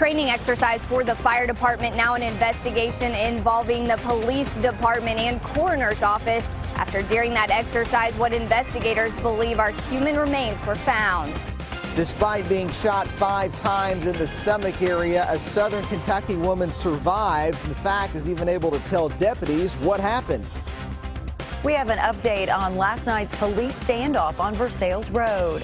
Training exercise for the fire department, now an investigation involving the police department and coroner's office after during that exercise what investigators believe are human remains were found. Despite being shot 5 times in the stomach area, a southern Kentucky woman survives. In fact, is even able to tell deputies what happened. We have an update on last night's police standoff on Versailles Road.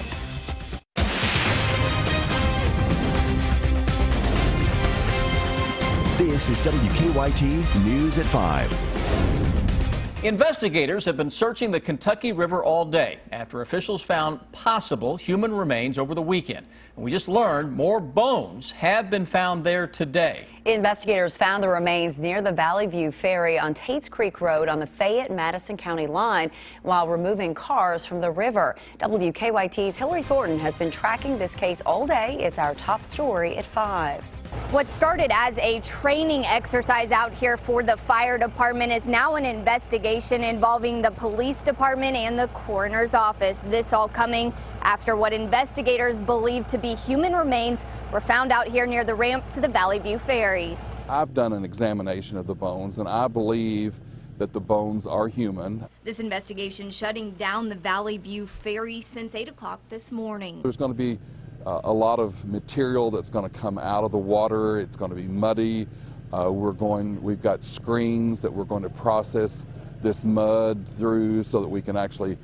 This is WKYT News at 5. Investigators have been searching the Kentucky River all day after officials found possible human remains over the weekend. And we just learned more bones have been found there today. Investigators found the remains near the Valley View Ferry on Tates Creek Road on the Fayette-Madison County line while removing cars from the river. WKYT's Hillary Thornton has been tracking this case all day. It's our top story at 5. What started as a training exercise out here for the fire department is now an investigation involving the police department and the coroner's office. This all coming after what investigators believe to be human remains were found out here near the ramp to the Valley View Ferry. I've done an examination of the bones, and I believe that the bones are human. This investigation shutting down the Valley View Ferry since 8 o'clock this morning. There's going to be a lot of material that's going to come out of the water. It's going to be muddy. We've got screens that we're going to process this mud through so that we can actually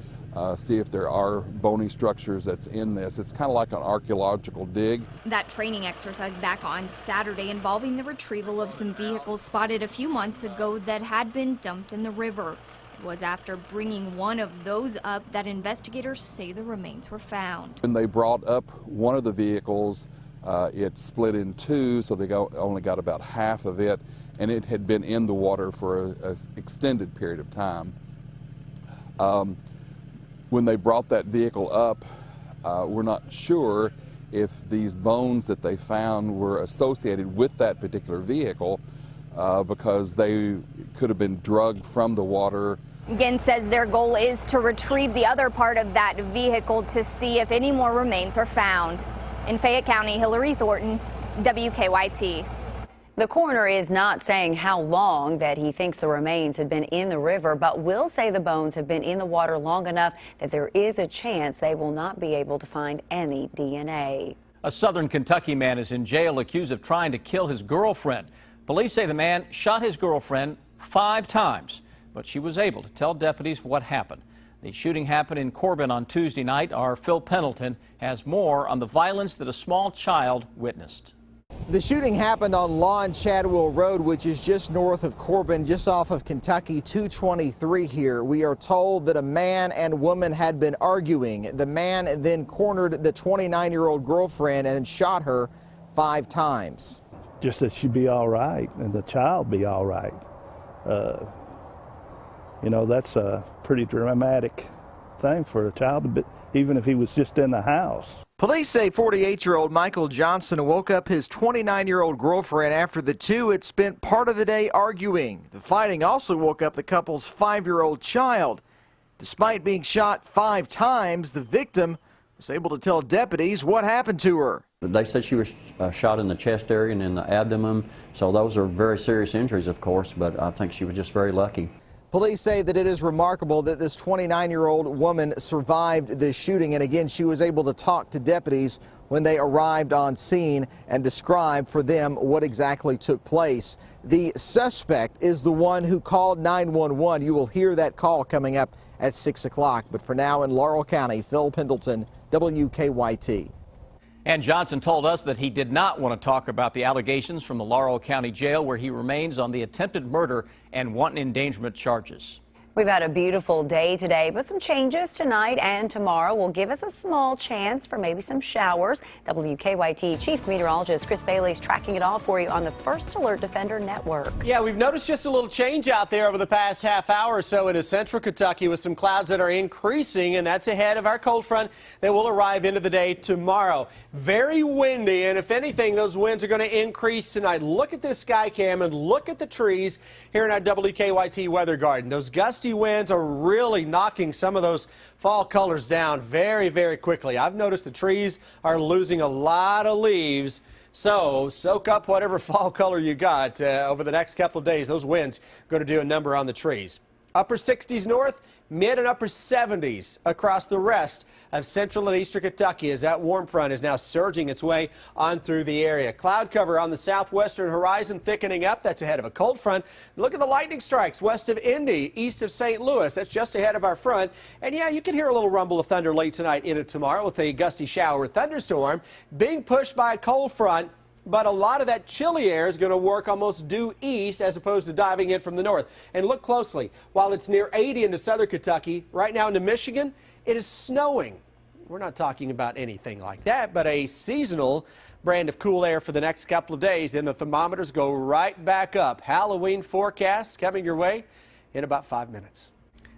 see if there are bony structures that's in this. It's kind of like an archaeological dig. That training exercise back on Saturday involving the retrieval of some vehicles spotted a few months ago that had been dumped in the river. It was after bringing one of those up that investigators say the remains were found. When they brought up one of the vehicles, it split in two, so they only got about half of it, and it had been in the water for an extended period of time. When they brought that vehicle up, we're not sure if these bones that they found were associated with that particular vehicle because they could have been drugged from the water. Ginn says their goal is to retrieve the other part of that vehicle to see if any more remains are found. In Fayette County, Hillary Thornton, WKYT. The coroner is not saying how long that he thinks the remains have been in the river, but will say the bones have been in the water long enough that there is a chance they will not be able to find any DNA. A southern Kentucky man is in jail accused of trying to kill his girlfriend. Police say the man shot his girlfriend 5 times, but she was able to tell deputies what happened. The shooting happened in Corbin on Tuesday night. Our Phil Pendleton has more on the violence that a small child witnessed. The shooting happened on Lawn Chadwell Road, which is just north of Corbin, just off of Kentucky 223 here. We are told that a man and woman had been arguing. The man then cornered the 29-year-old girlfriend and shot her 5 times. Just that she'd be all right and the child be all right. You know, that's a pretty dramatic thing for a child, even if he was just in the house. Police say 48-year-old Michael Johnson woke up his 29-year-old girlfriend after the two had spent part of the day arguing. The fighting also woke up the couple's 5-year-old child. Despite being shot 5 times, the victim was able to tell deputies what happened to her. They said she was shot in the chest area and in the abdomen, so those are very serious injuries, of course, but I think she was just very lucky. Police say that it is remarkable that this 29-year-old woman survived this shooting, and again, she was able to talk to deputies when they arrived on scene and describe for them what exactly took place. The suspect is the one who called 911. You will hear that call coming up at 6 o'clock. But for now, in Laurel County, Phil Pendleton, WKYT. And Johnson told us that he did not want to talk about the allegations from the Laurel County Jail, where he remains on the attempted murder and wanton endangerment charges. We've had a beautiful day today, but some changes tonight and tomorrow will give us a small chance for maybe some showers. WKYT Chief Meteorologist Chris Bailey is tracking it all for you on the First Alert Defender Network. Yeah, we've noticed just a little change out there over the past half hour or so into central Kentucky with some clouds that are increasing, and that's ahead of our cold front that will arrive into the day tomorrow. Very windy, and if anything, those winds are going to increase tonight. Look at this sky cam and look at the trees here in our WKYT weather garden. Those gusty winds are really knocking some of those fall colors down very, very quickly. I've noticed the trees are losing a lot of leaves So soak up whatever fall color you got over the next couple of days. Those winds are going to do a number on the trees. Upper 60s north, mid and upper 70s across the rest of central and eastern Kentucky as that warm front is now surging its way on through the area. Cloud cover on the southwestern horizon thickening up. That's ahead of a cold front. Look at the lightning strikes west of Indy, east of St. Louis. That's just ahead of our front. And yeah, you can hear a little rumble of thunder late tonight into tomorrow with a gusty shower thunderstorm being pushed by a cold front. But a lot of that chilly air is going to work almost due east as opposed to diving in from the north. And look closely. While it's near 80 into southern Kentucky, right now into Michigan, it is snowing. We're not talking about anything like that, but a seasonal brand of cool air for the next couple of days. Then the thermometers go right back up. Halloween forecast coming your way in about 5 minutes.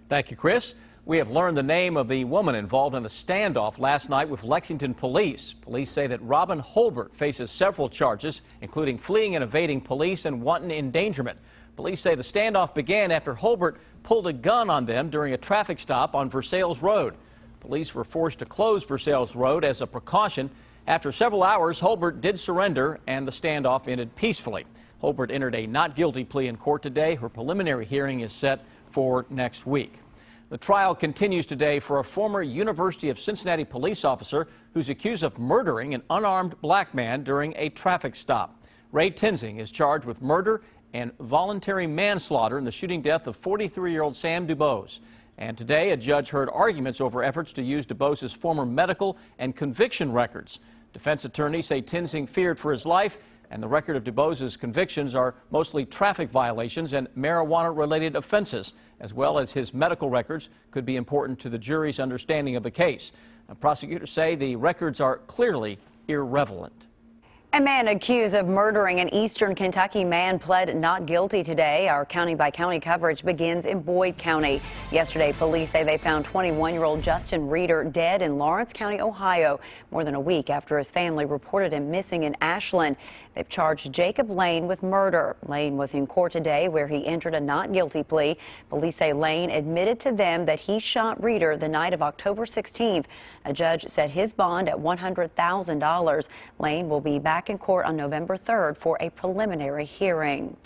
Thank you, Chris. We have learned the name of the woman involved in a standoff last night with Lexington police. Police say that Robin Holbert faces several charges, including fleeing and evading police and wanton endangerment. Police say the standoff began after Holbert pulled a gun on them during a traffic stop on Versailles Road. Police were forced to close Versailles Road as a precaution. After several hours, Holbert did surrender and the standoff ended peacefully. Holbert entered a not guilty plea in court today. Her preliminary hearing is set for next week. The trial continues today for a former University of Cincinnati police officer who's accused of murdering an unarmed black man during a traffic stop. Ray Tenzing is charged with murder and voluntary manslaughter in the shooting death of 43-year-old Sam DuBose. And today, a judge heard arguments over efforts to use DuBose's former medical and conviction records. Defense attorneys say Tenzing feared for his life, and the record of DuBose's convictions are mostly traffic violations and marijuana-related offenses, as well as his medical records could be important to the jury's understanding of the case. Prosecutors say the records are clearly irrelevant. A man accused of murdering an eastern Kentucky man pled not guilty today. Our county-by-county coverage begins in Boyd County. Yesterday, police say they found 21-year-old Justin Reeder dead in Lawrence County, Ohio, more than a week after his family reported him missing in Ashland. They've charged Jacob Lane with murder. Lane was in court today where he entered a not guilty plea. Police say Lane admitted to them that he shot Reeder the night of October 16th. A judge set his bond at $100,000. Lane will be back in court on November 3rd for a preliminary hearing.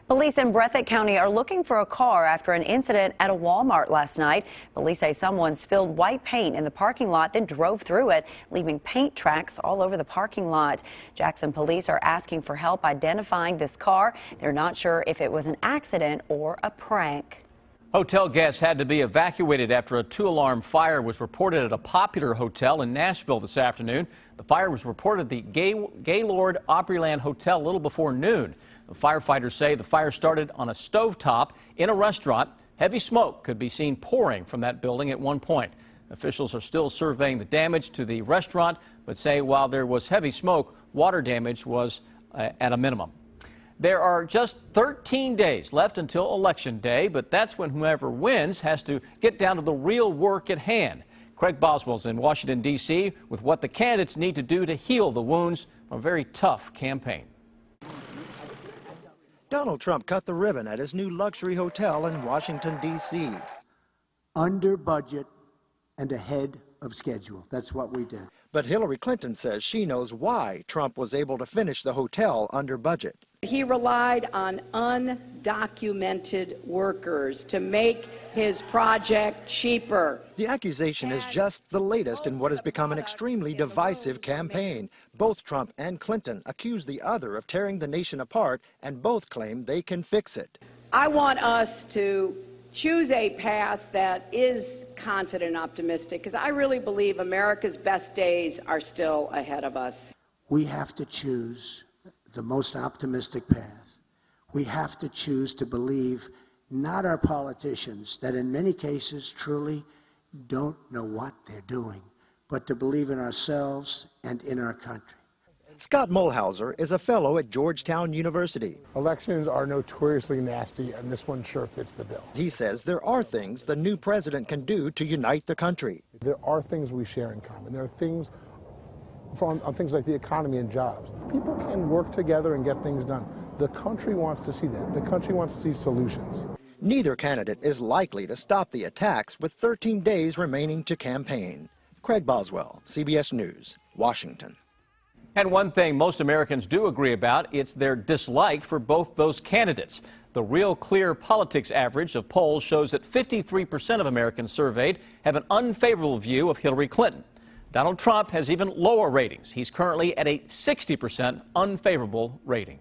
Police in Breathitt County are looking for a car after an incident at a Walmart last night. Police say someone spilled white paint in the parking lot, then drove through it, leaving paint tracks all over the parking lot. Jackson police are asking for help identifying this car. They're not sure if it was an accident or a prank. Hotel guests had to be evacuated after a 2-alarm fire was reported at a popular hotel in Nashville this afternoon. The fire was reported at the Gaylord Opryland Hotel a little before noon. The firefighters say the fire started on a stovetop in a restaurant. Heavy smoke could be seen pouring from that building at one point. Officials are still surveying the damage to the restaurant, but say while there was heavy smoke, water damage was at a minimum. There are just 13 days left until Election Day, but that's when whoever wins has to get down to the real work at hand. Craig Boswell's in Washington, D.C. with what the candidates need to do to heal the wounds from a very tough campaign. Donald Trump cut the ribbon at his new luxury hotel in Washington, D.C. Under budget and ahead of schedule. That's what we did. But Hillary Clinton says she knows why Trump was able to finish the hotel under budget. He relied on undocumented workers to make his project cheaper. The accusation is just the latest in what has become an extremely divisive campaign. Both Trump and Clinton accuse the other of tearing the nation apart, and both claim they can fix it. I want us to choose a path that is confident and optimistic, because I really believe America's best days are still ahead of us. We have to choose the most optimistic path. We have to choose to believe not our politicians that in many cases truly don't know what they're doing, but to believe in ourselves and in our country. Scott Mulhauser is a fellow at Georgetown University. Elections are notoriously nasty, and this one sure fits the bill. He says there are things the new president can do to unite the country. There are things we share in common. There are things on things like the economy and jobs. People can work together and get things done. The country wants to see that. The country wants to see solutions. Neither candidate is likely to stop the attacks with 13 days remaining to campaign. Craig Boswell, CBS News, Washington. And one thing most Americans do agree about, it's their dislike for both those candidates. The Real Clear Politics average of polls shows that 53% of Americans surveyed have an unfavorable view of Hillary Clinton. Donald Trump has even lower ratings. He's currently at a 60% unfavorable rating.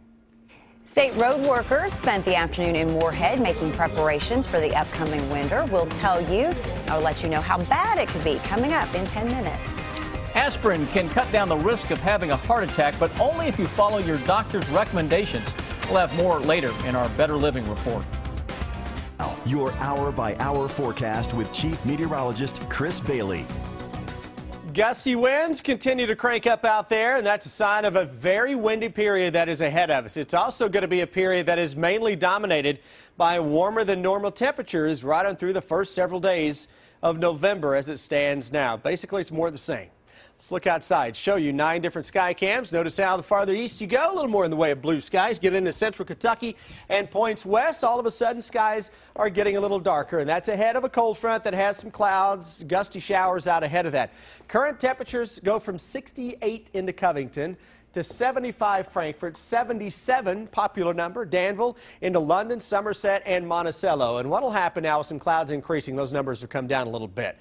State road workers spent the afternoon in Moorhead making preparations for the upcoming winter. We'll tell you, I'll let you know how bad it could be coming up in 10 minutes. Aspirin can cut down the risk of having a heart attack, but only if you follow your doctor's recommendations. We'll have more later in our Better Living report. Your hour-by-hour forecast with Chief Meteorologist Chris Bailey. Gusty winds continue to crank up out there, and that's a sign of a very windy period that is ahead of us. It's also going to be a period that is mainly dominated by warmer than normal temperatures right on through the first several days of November as it stands now. Basically, it's more of the same. Let's look outside, show you 9 different sky cams. Notice how the farther east you go, a little more in the way of blue skies. Get into central Kentucky and points west, all of a sudden skies are getting a little darker, and that's ahead of a cold front that has some clouds, gusty showers out ahead of that. Current temperatures go from 68 into Covington to 75 Frankfort, 77 popular number, Danville, into London, Somerset, and Monticello. And what will happen now with some clouds increasing, those numbers will come down a little bit.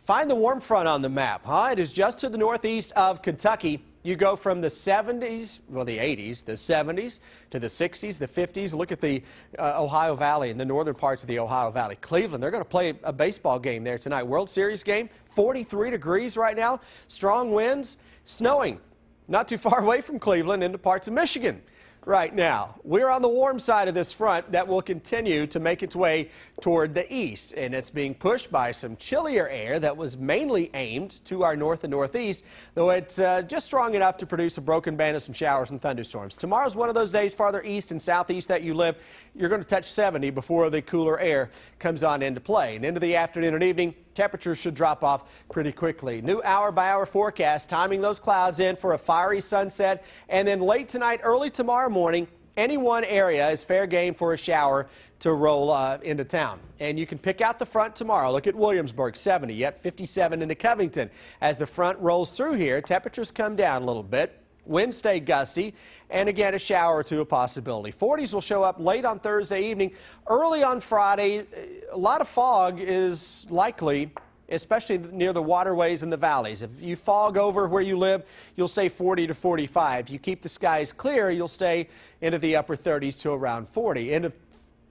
Find the warm front on the map. It is just to the northeast of Kentucky. You go from the 70s, well, the 80s, the 70s, to the 60s, the 50s. Look at the Ohio Valley and the northern parts of the Ohio Valley. Cleveland, they're going to play a baseball game there tonight. World Series game, 43 degrees right now. Strong winds, snowing not too far away from Cleveland into parts of Michigan. Right now, we're on the warm side of this front that will continue to make its way toward the east, and it's being pushed by some chillier air that was mainly aimed to our north and northeast, though it's just strong enough to produce a broken band of some showers and thunderstorms. Tomorrow's one of those days farther east and southeast that you live, you're going to touch 70 before the cooler air comes on into play. And into the afternoon and evening, temperatures should drop off pretty quickly. New hour-by-hour forecast, timing those clouds in for a fiery sunset, and then late tonight, early tomorrow morning, any one area is fair game for a shower to roll into town. And you can pick out the front tomorrow. Look at Williamsburg, 70, yet 57 into Covington. As the front rolls through here, temperatures come down a little bit. Winds stay gusty, and again, a shower or two a possibility. 40s will show up late on Thursday evening. Early on Friday, a lot of fog is likely, especially near the waterways and the valleys. If you fog over where you live, you'll stay 40 to 45. If you keep the skies clear, you'll stay into the upper 30s to around 40. Into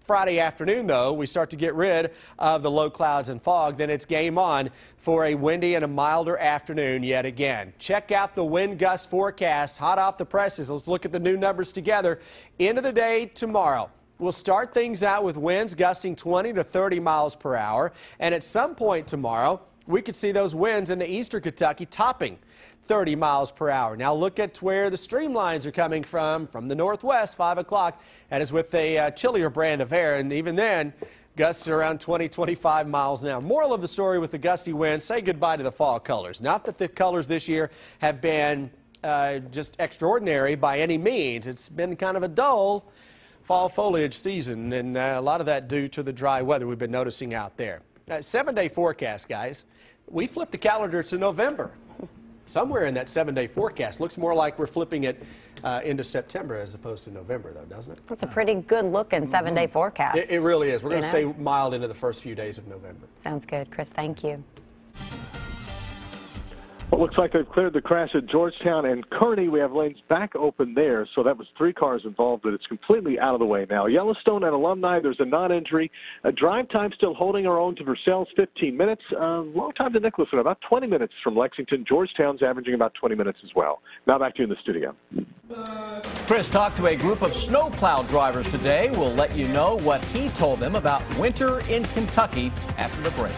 Friday afternoon, though, we start to get rid of the low clouds and fog. Then it's game on for a windy and a milder afternoon yet again. Check out the wind gust forecast, hot off the presses. Let's look at the new numbers together. End of the day tomorrow. We'll start things out with winds gusting 20 to 30 miles per hour. And at some point tomorrow, we could see those winds into eastern Kentucky topping 30 miles per hour. Now look at where the streamlines are coming from the northwest, 5 o'clock. That is with a chillier brand of air, and even then, gusts are around 20, 25 miles an hour. Moral of the story with the gusty winds, say goodbye to the fall colors. Not that the colors this year have been just extraordinary by any means. It's been kind of a dull fall foliage season, and a lot of that due to the dry weather we've been noticing out there. 7-day forecast, guys. We flipped the calendar to November. Somewhere in that 7-day forecast. Looks more like we're flipping it into September as opposed to November, though, doesn't it? That's a pretty good looking 7-day forecast. It really is. We're going to stay mild into the first few days of November. Sounds good, Chris. Thank you. Well, it looks like they've cleared the crash at Georgetown and Kearney. We have lanes back open there, so that was 3 cars involved, but it's completely out of the way now. Yellowstone and Alumni, there's a non-injury. Drive time still holding our own to Versailles, 15 minutes. Long time to Nicholson, about 20 minutes from Lexington. Georgetown's averaging about 20 minutes as well. Now back to you in the studio. Chris talked to a group of snowplow drivers today. We'll let you know what he told them about winter in Kentucky after the break.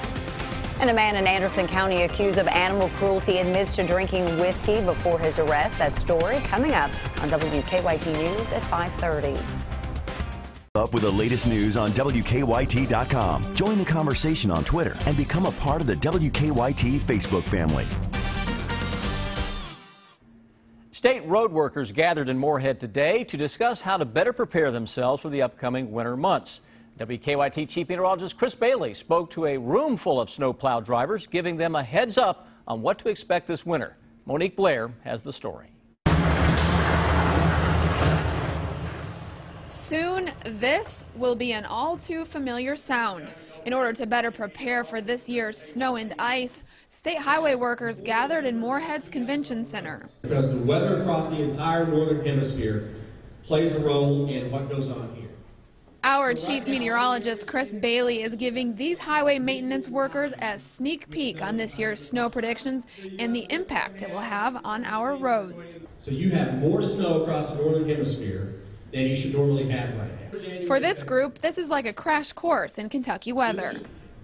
And a man in Anderson County accused of animal cruelty admits to drinking whiskey before his arrest. That story coming up on WKYT News at 5:30. Up with the latest news on WKYT.com. Join the conversation on Twitter and become a part of the WKYT Facebook family. State road workers gathered in Moorhead today to discuss how to better prepare themselves for the upcoming winter months. WKYT Chief Meteorologist Chris Bailey spoke to a room full of snowplow drivers, giving them a heads up on what to expect this winter. Monique Blair has the story. Soon, this will be an all too familiar sound. In order to better prepare for this year's snow and ice, state highway workers gathered in Moorhead's Convention Center. Because the weather across the entire northern hemisphere plays a role in what goes on here. Our chief meteorologist, Chris Bailey, is giving these highway maintenance workers a sneak peek on this year's snow predictions and the impact it will have on our roads. So you have more snow across the northern hemisphere than you should normally have right now. For this group, this is like a crash course in Kentucky weather.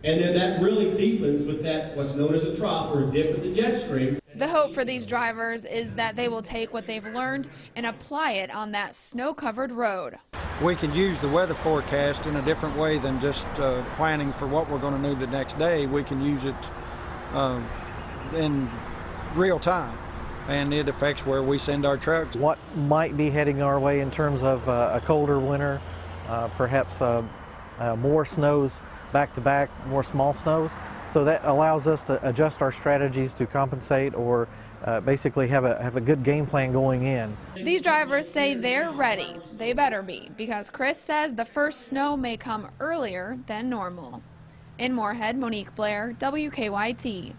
And then that really deepens with that what's known as a trough or a dip in the jet stream. The hope for these drivers is that they will take what they've learned and apply it on that snow-covered road. We can use the weather forecast in a different way than just planning for what we're going to do the next day. We can use it in real time, and it affects where we send our trucks. What might be heading our way in terms of a colder winter, perhaps more snows back-to-back, more small snows. So that allows us to adjust our strategies to compensate or basically have a good game plan going in. These drivers say they're ready. They better be, because Chris says the first snow may come earlier than normal. In Moorhead, Monique Blair, WKYT.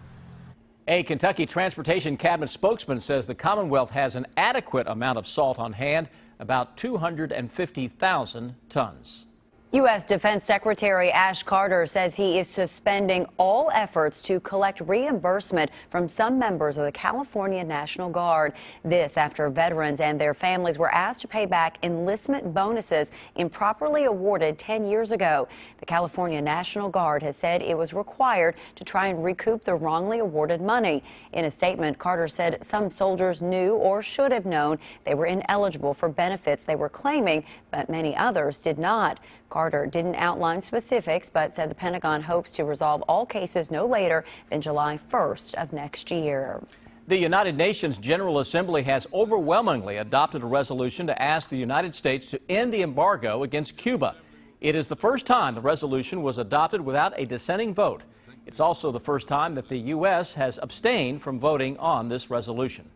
A Kentucky Transportation Cabinet spokesman says the Commonwealth has an adequate amount of salt on hand, about 250,000 tons. U.S. Defense Secretary Ash Carter says he is suspending all efforts to collect reimbursement from some members of the California National Guard. This after veterans and their families were asked to pay back enlistment bonuses improperly awarded 10 years ago. The California National Guard has said it was required to try and recoup the wrongly awarded money. In a statement, Carter said some soldiers knew or should have known they were ineligible for benefits they were claiming, but many others did not. Carter didn't outline specifics, but said the Pentagon hopes to resolve all cases no later than July 1st of next year. The United Nations General Assembly has overwhelmingly adopted a resolution to ask the United States to end the embargo against Cuba. It is the first time the resolution was adopted without a dissenting vote. It's also the first time that the U.S. has abstained from voting on this resolution.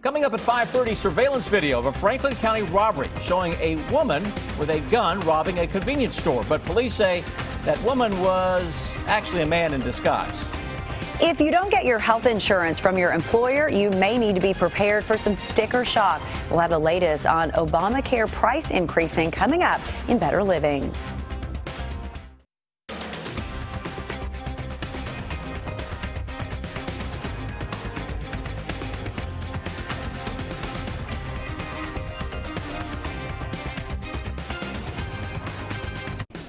Coming up at 5:30, surveillance video of a Franklin County robbery showing a woman with a gun robbing a convenience store. But police say that woman was actually a man in disguise. If you don't get your health insurance from your employer, you may need to be prepared for some sticker shock. We'll have the latest on Obamacare price increasing coming up in Better Living.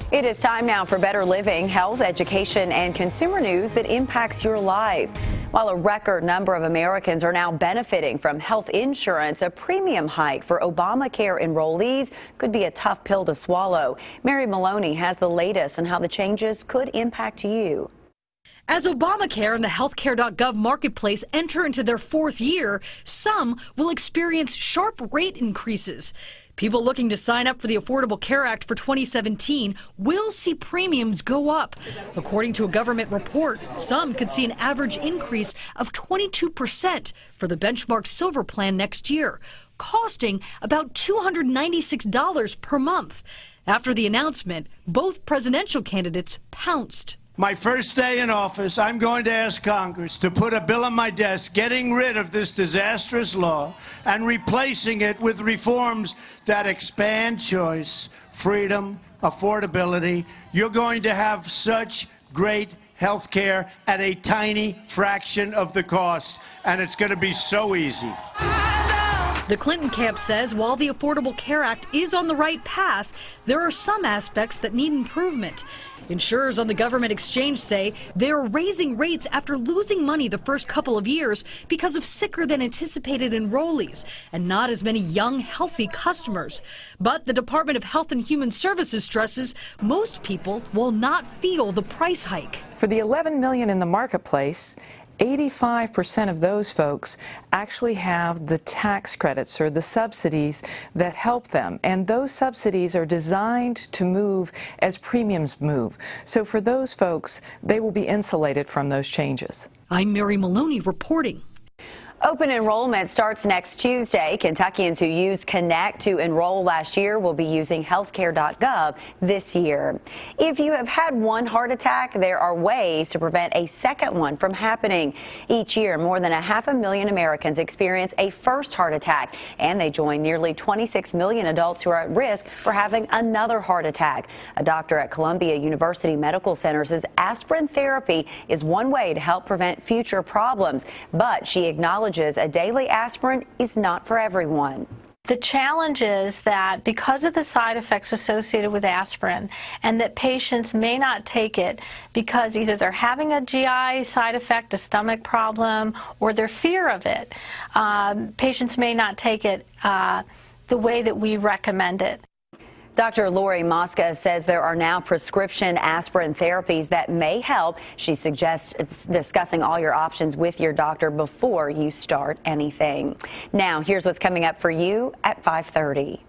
It is time now for Better Living, health, education, and consumer news that impacts your life. While a record number of Americans are now benefiting from health insurance, a premium hike for Obamacare enrollees could be a tough pill to swallow. Mary Maloney has the latest on how the changes could impact you. As Obamacare and the healthcare.gov marketplace enter into their fourth year, some will experience sharp rate increases. People looking to sign up for the Affordable Care Act for 2017 will see premiums go up. According to a government report, some could see an average increase of 22% for the benchmark Silver plan next year, costing about $296 per month. After the announcement, both presidential candidates pounced. My first day in office, I'm going to ask Congress to put a bill on my desk getting rid of this disastrous law and replacing it with reforms that expand choice, freedom, affordability. You're going to have such great health care at a tiny fraction of the cost, and it's going to be so easy. The Clinton camp says while the Affordable Care Act is on the right path, there are some aspects that need improvement. Insurers on the government exchange say they are raising rates after losing money the first couple of years because of sicker than anticipated enrollees and not as many young, healthy customers. But the Department of Health and Human Services stresses most people will not feel the price hike. For the 11 million in the marketplace, 85% of those folks actually have the tax credits or the subsidies that help them, and those subsidies are designed to move as premiums move. So for those folks, they will be insulated from those changes. I'm Mary Maloney reporting. Open enrollment starts next Tuesday. Kentuckians who used Connect to enroll last year will be using healthcare.gov this year. If you have had one heart attack, there are ways to prevent a second one from happening. Each year, more than 500,000 Americans experience a first heart attack, and they join nearly 26 million adults who are at risk for having another heart attack. A doctor at Columbia University Medical Center says aspirin therapy is one way to help prevent future problems, but she acknowledges a daily aspirin is not for everyone. The challenge is that because of the side effects associated with aspirin, and that patients may not take it because either they're having a GI side effect, a stomach problem, or their fear of it, patients may not take it the way that we recommend it. Dr. Lori Mosca says there are now prescription aspirin therapies that may help. She suggests discussing all your options with your doctor before you start anything. Now, here's what's coming up for you at 5:30.